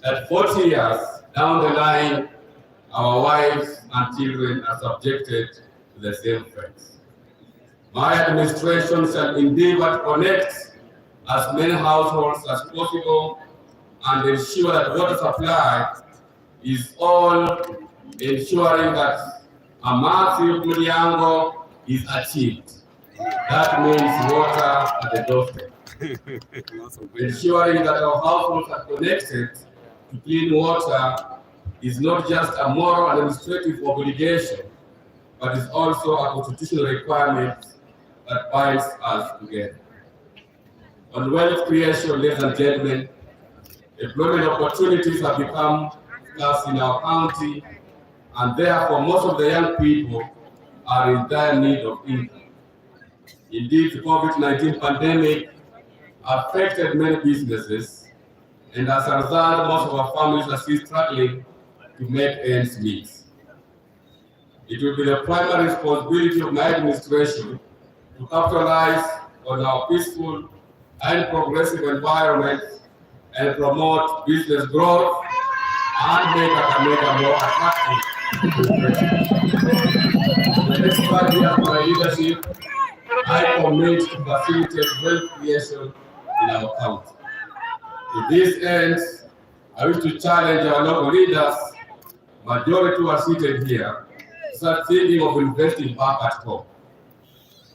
that 40 years down the line, our wives and children are subjected to the same fate. My administration shall endeavor to connect as many households as possible and ensure that water supply is all, ensuring that a massive Muliango is achieved. That means water at the doorstep. Ensuring that our households are connected to clean water is not just a moral and administrative obligation, but is also a constitutional requirement that binds us together. On wealth creation, ladies and gentlemen, employment opportunities have become scarce in our county, and therefore most of the young people are in dire need of income. Indeed, the COVID-19 pandemic affected many businesses, and as a result, most of our families are still struggling to make ends meet. It will be the primary responsibility of my administration to capitalize on our peaceful and progressive environment and promote business growth and make Kakamega more attractive. In the next 5 years of my leadership, I commit to facilitate wealth creation in our county. To this end, I wish to challenge our local leaders, majority who are seated here, to start thinking of investing back at home.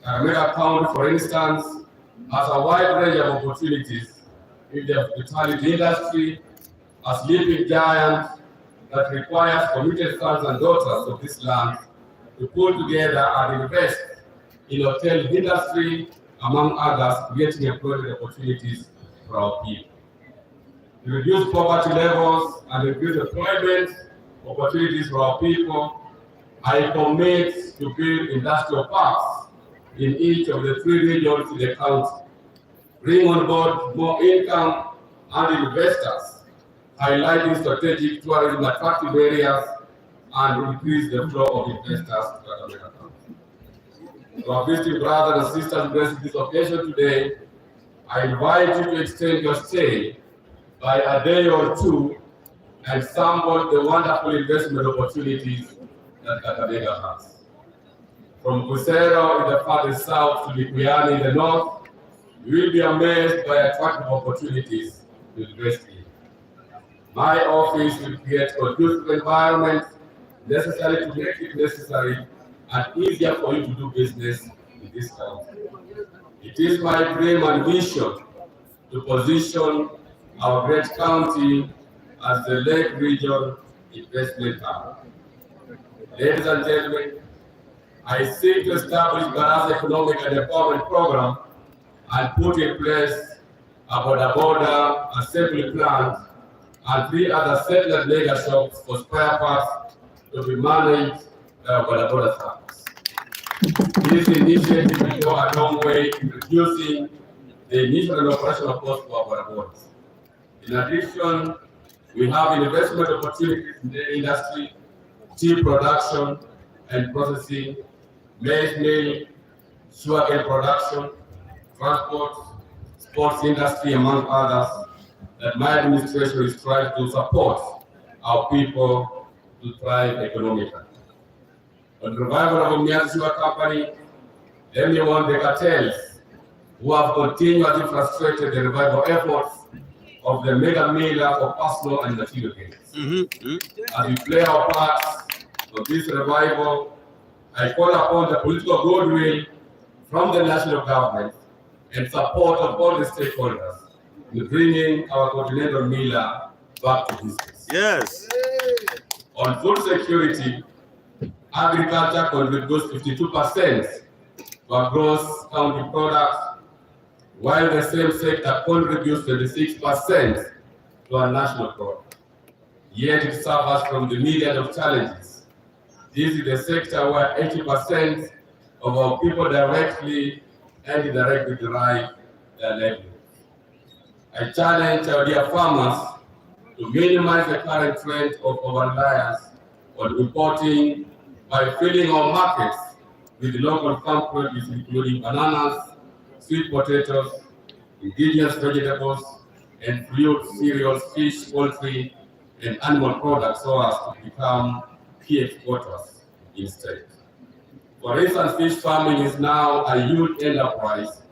Kakamega County, for instance, has a wide range of opportunities in the hospitality industry, a sleeping giant that requires committed sons and daughters of this land to pull together and invest in hotel industry, among others, creating employment opportunities for our people. To reduce poverty levels and increase employment opportunities for our people, I commit to build industrial parks in each of the 3 regions in the county, bring on board more income and investors, highlighting strategic tourism attractive areas, and increase the flow of investors to Kakamega County. To our visiting brothers and sisters blessed this occasion today, I invite you to extend your stay by a day or 2 and sample the wonderful investment opportunities that Kakamega has. From Kusero in the farthest south to Likuyani in the north, you will be amazed by attractive opportunities to invest in. My office will create a conducive environment necessary to make it necessary and easier for you to do business in this country. It is my dream and vision to position our great county as the Lake Region Investment Hub. Ladies and gentlemen, I seek to establish Baraza Economic and Empowerment Program and put in place a border assembly plant and 3 other satellite mega shops for spare parts to be managed by border service. This initiative will go a long way in reducing the initial and operational cost for our borders. In addition, we have investment opportunities in the industry, tea production and processing, maize mill, sugarcane production, transport, sports industry, among others, that my administration is trying to support our people to thrive economically. On the revival of Umiazi Sugar Company, let me warn the cartels who have continuously frustrated the revival efforts of the mega miller for personal and material gains. As we play our parts of this revival, I call upon the political goodwill from the national government and support of all the stakeholders in bringing our continental miller back to business. Yes. On food security, agriculture contributes 52% to our gross county product, while the same sector contributes 26% to our national product. Yet it suffers from the myriad of challenges. This is the sector where 80% of our people directly and indirectly derive their livelihood. I challenge our dear farmers to minimize the current trend of over-reliance on importing by filling our markets with local farm produce, including bananas, sweet potatoes, indigenous vegetables, and fruits, cereals, fish, poultry, and animal products, so as to become key exporters instead. For instance, fish farming is now a huge enterprise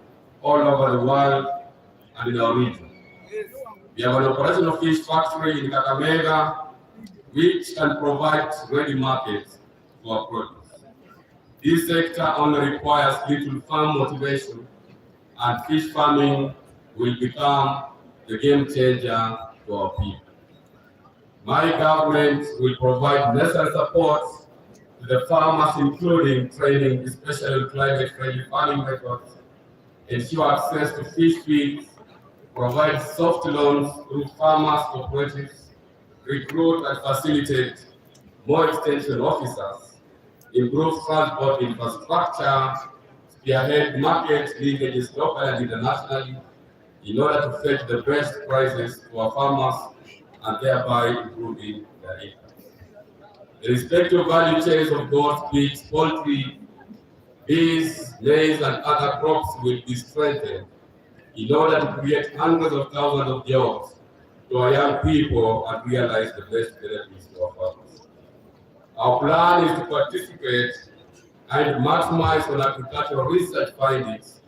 all over the world and in our region. We have an operational fish factory in Kakamega, which can provide ready markets for our produce. This sector only requires little farm motivation, and fish farming will become the game changer for our people. My government will provide necessary support to the farmers, including training, especially climate-friendly farming methods, ensure access to fish feeds, provide soft loans through farmers' cooperatives, recruit and facilitate more extension officers, improve transport infrastructure, spearhead market linkages locally and internationally in order to fetch the best prices to our farmers and thereby improving their income. The respective value chains of goats, pigs, poultry, bees, maize, and other crops will be strengthened in order to create hundreds of thousands of jobs to our young people and realize the best benefits to our farmers. Our plan is to participate and maximize on agricultural research findings,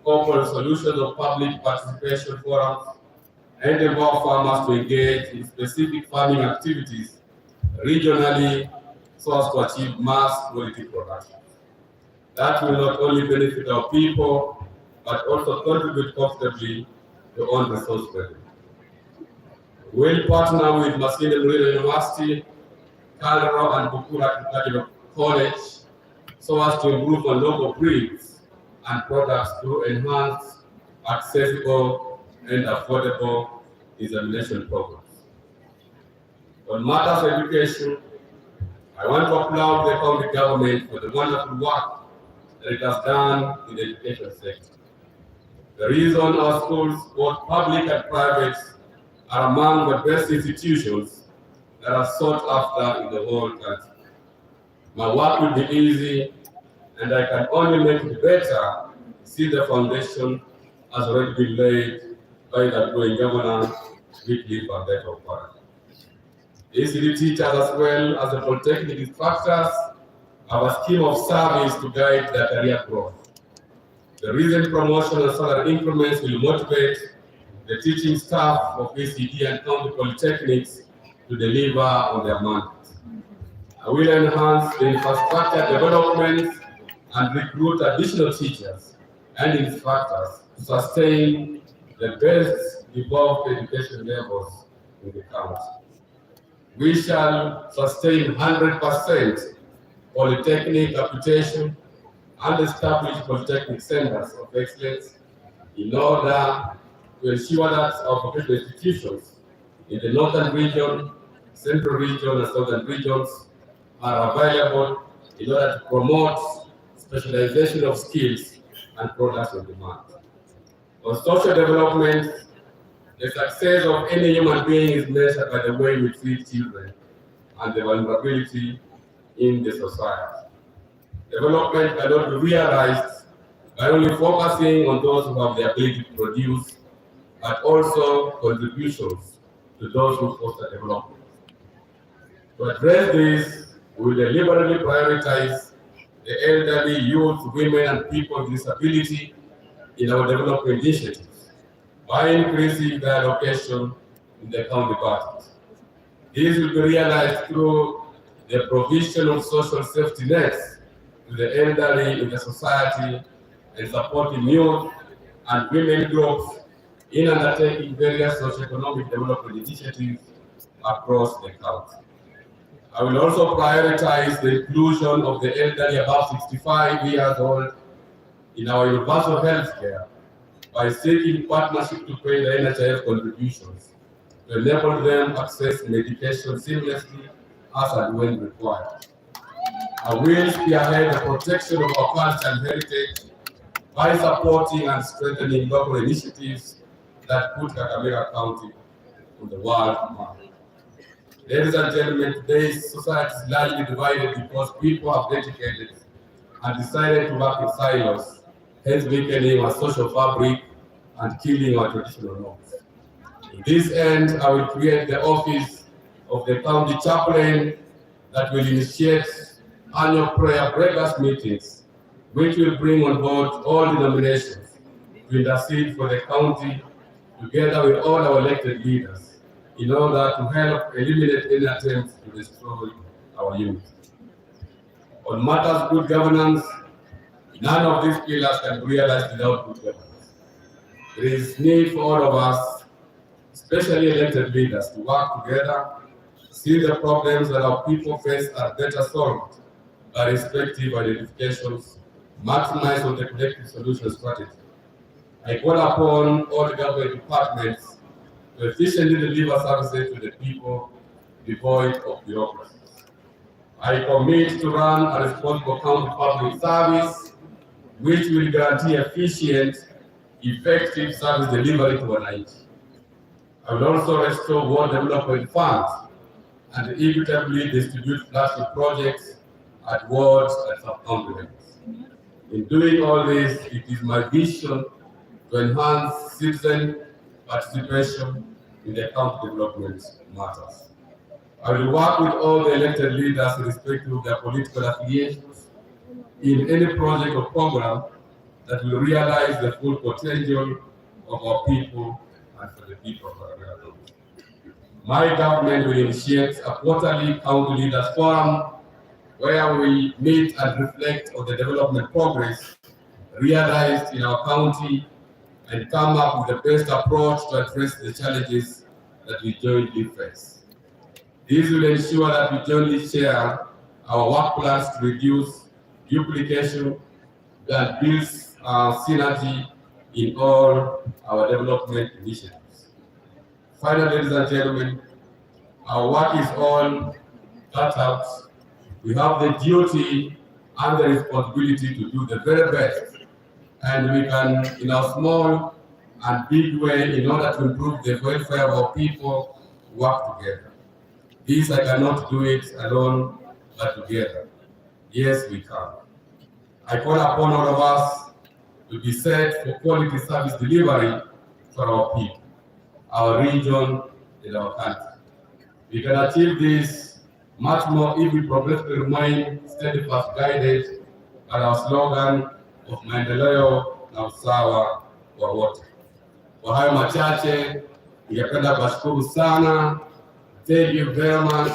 corporate solutions of public participation forums, and empower farmers to engage in specific farming activities regionally so as to achieve mass quality production. That will not only benefit our people, but also contribute positively to own resource revenue. We'll partner with Masinde Muliro University, Kalaro, and Bukura Agricultural College so as to improve on local breeds and products through enhanced, accessible, and affordable examination programs. On matters of education, I want to applaud the county government for the wonderful work that it has done in the education sector. The reason our schools, both public and private, are among the best institutions that are sought after in the whole country. My work will be easy, and I can only make it better since the foundation has already been laid by the growing governor, Wycliffe and Beto Park. The ECD teachers as well as the polytechnic instructors have a scheme of service to guide their career growth. The recent promotion and salary increments will motivate the teaching staff of ECD and county polytechnics to deliver on their mandate. I will enhance the infrastructure development and recruit additional teachers and instructors to sustain the best evolved education levels in the county. We shall sustain 100% polytechnic reputation and establish polytechnic centers of excellence in order to ensure that our professional institutions in the northern region, central region, and southern regions are available in order to promote specialization of skills and products on demand. On social development, the success of any human being is measured by the way we treat children and the vulnerability in the society. Development cannot be realized by only focusing on those who have the ability to produce, but also contributions to those who foster development. To address this, we will deliberately prioritize the elderly, youth, women, and people with disability in our development initiatives by increasing their allocation in the county budget. This will be realized through the provision of social safety nets to the elderly in the society and supporting youth and women groups in undertaking various socio-economic development initiatives across the county. I will also prioritize the inclusion of the elderly above 65 years old in our universal health care by seeking partnership to pay the NHIF contributions to enable them access medication seamlessly as and when required. I will spearhead the protection of our culture and heritage by supporting and strengthening local initiatives that put Kakamega County on the world map. Ladies and gentlemen, today's society is largely divided because people have dedicated and decided to work in silos, hence weakening our social fabric and killing our traditional norms. To this end, I will create the office of the county chaplain that will initiate annual prayer breakfast meetings, which will bring on board all denominations to intercede for the county together with all our elected leaders in order to help eliminate any attempts to destroy our unity. On matters of good governance, none of these pillars can be realized without good governance. There is need for all of us, especially elected leaders, to work together, see the problems that our people face are better solved by respective identifications, maximize on the collective solution strategy. I call upon all the government departments to efficiently deliver services to the people devoid of bureaucracies. I commit to run a responsible county public service which will guarantee efficient, effective service delivery to wananchi. I will also restore ward development funds and equitably distribute flagship projects at wards and sub-county levels. In doing all this, it is my vision to enhance citizen participation in the county development matters. I will work with all the elected leaders irrespective of their political affiliations in any project or program that will realize the full potential of our people and for the people of Kakamega County. My government will initiate a quarterly county leaders forum where we meet and reflect on the development progress realized in our county and come up with the best approach to address the challenges that we jointly face. This will ensure that we jointly share our work plans to reduce duplication and build synergy in all our development initiatives. Finally, ladies and gentlemen, our work is all cut out. We have the duty and the responsibility to do the very best, and we can, in a small and big way, in order to improve the welfare of our people, work together. This I cannot do it alone, but together. Yes, we can. I call upon all of us to be set for quality service delivery for our people, our region, and our country. We can achieve this much more if we progressively remain steadfast guided by our slogan of maendeleo na usawa kwa wote. Kwa hayo machache, ningependa kuwashukuru sana. Thank you very much.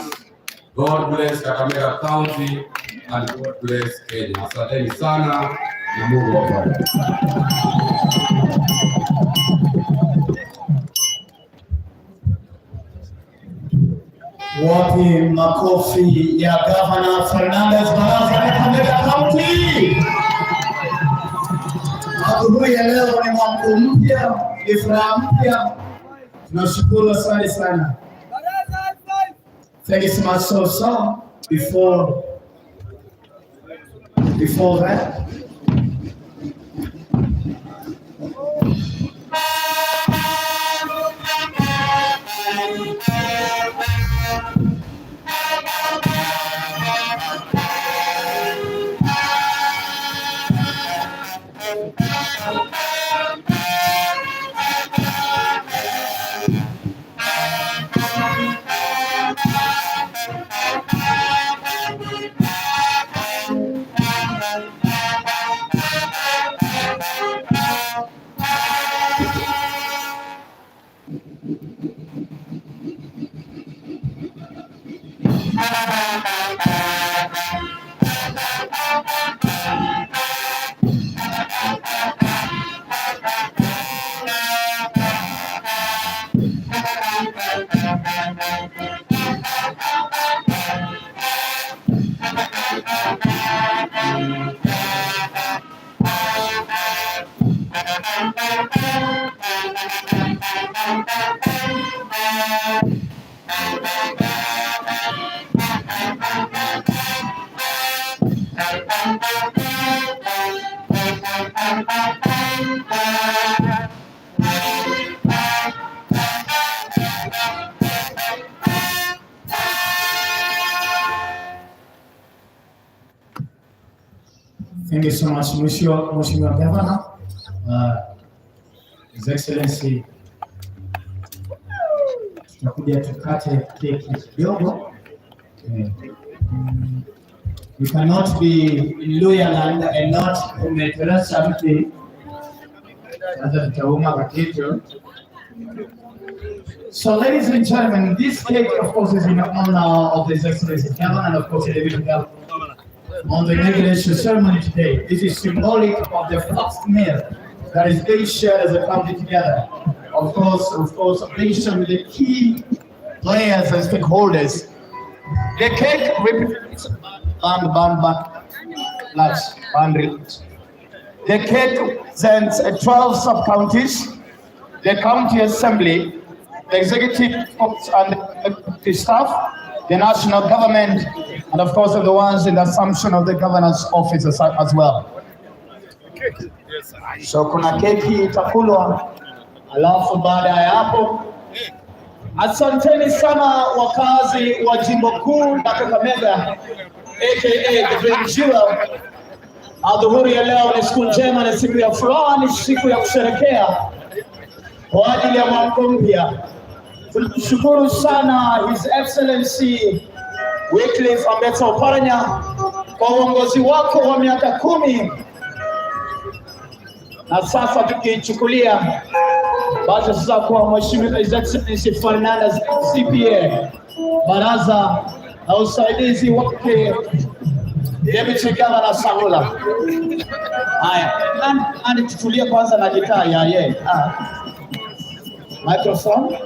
God bless Kakamega County and God bless Kenya. Asanteni sana na Mungu awabariki. Wapi makofi ya Gavana Fernandez Baraza ya Kakamega County. Asubuhi ya leo ni mwamko mpya, ni furaha mpya. Tunashukuru sana. Thank you so much. So before that, thank you so much, Mheshimiwa Governor, His Excellency. Tutakuja tukate keki kidogo. You cannot be loyal and not umeteleza something. Hata tutauma kakitu. So, ladies and gentlemen, this cake, of course, is in honor of His Excellency Governor and, of course, the Deputy Governor. On the inauguration ceremony today, this is symbolic of the first meal that is being shared as a family together. Of course, being shared with the key players and stakeholders. The cake represents The cake represents 12 sub-counties, the county assembly, the executive and the staff, the national government, and of course the ones in the assumption of the governor's office as well. So kuna keki itakulwa, alafu baada ya hapo, asanteni sana wakazi wa jimbo kuu la Kakamega aka the Green Jewel. Adhuhuri ya leo ni siku njema, ni siku ya furaha, ni siku ya kusherekea kwa ajili ya mwaka mpya. Tunashukuru sana His Excellency Wycliffe Ambetsa Oparanya kwa uongozi wako wa miaka 10. Na sasa tukichukulia basi sasa kwa Mheshimiwa His Excellency Fernandez CPA, baraza na usaidizi wake Deputy Governor Sangula. Haya, and tutulie kwanza na gitaa ya yeye. Microphone.